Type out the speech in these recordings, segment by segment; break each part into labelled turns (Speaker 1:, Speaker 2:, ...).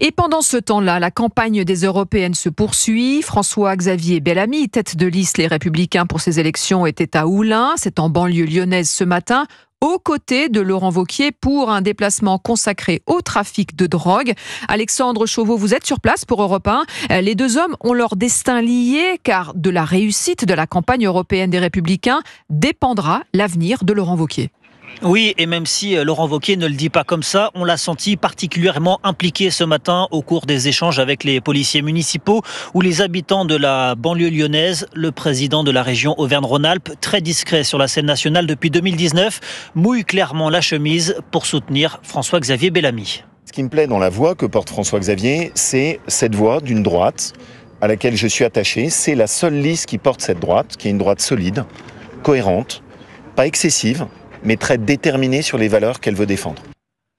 Speaker 1: Et pendant ce temps-là, la campagne des européennes se poursuit. François-Xavier Bellamy, tête de liste Les Républicains pour ces élections, était à Oullins. C'est en banlieue lyonnaise ce matin, aux côtés de Laurent Wauquiez pour un déplacement consacré au trafic de drogue. Alexandre Chauveau, vous êtes sur place pour Europe 1. Les deux hommes ont leur destin lié car de la réussite de la campagne européenne des Républicains dépendra l'avenir de Laurent Wauquiez.
Speaker 2: Oui, et même si Laurent Wauquiez ne le dit pas comme ça, on l'a senti particulièrement impliqué ce matin au cours des échanges avec les policiers municipaux ou les habitants de la banlieue lyonnaise. Le président de la région Auvergne-Rhône-Alpes, très discret sur la scène nationale depuis 2019, mouille clairement la chemise pour soutenir François-Xavier Bellamy.
Speaker 3: Ce qui me plaît dans la voix que porte François-Xavier, c'est cette voix d'une droite à laquelle je suis attaché. C'est la seule liste qui porte cette droite, qui est une droite solide, cohérente, pas excessive, mais très déterminée sur les valeurs qu'elle veut défendre.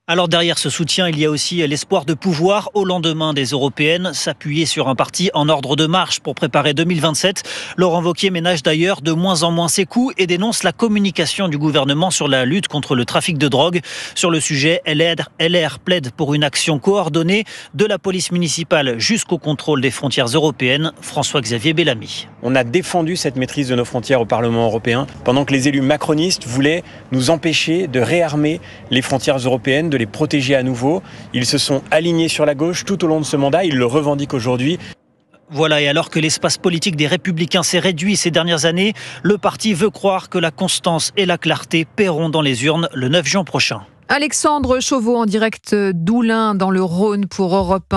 Speaker 2: Alors derrière ce soutien, il y a aussi l'espoir de pouvoir, au lendemain des européennes, s'appuyer sur un parti en ordre de marche pour préparer 2027. Laurent Wauquiez ménage d'ailleurs de moins en moins ses coups et dénonce la communication du gouvernement sur la lutte contre le trafic de drogue. Sur le sujet, LR plaide pour une action coordonnée de la police municipale jusqu'au contrôle des frontières européennes. François-Xavier Bellamy.
Speaker 4: On a défendu cette maîtrise de nos frontières au Parlement européen pendant que les élus macronistes voulaient nous empêcher de réarmer les frontières européennes, de les protéger à nouveau. Ils se sont alignés sur la gauche tout au long de ce mandat, ils le revendiquent aujourd'hui.
Speaker 2: Voilà, et alors que l'espace politique des Républicains s'est réduit ces dernières années, le parti veut croire que la constance et la clarté paieront dans les urnes le 9 juin prochain.
Speaker 1: Alexandre Chauveau en direct d'Oullins dans le Rhône pour Europe 1.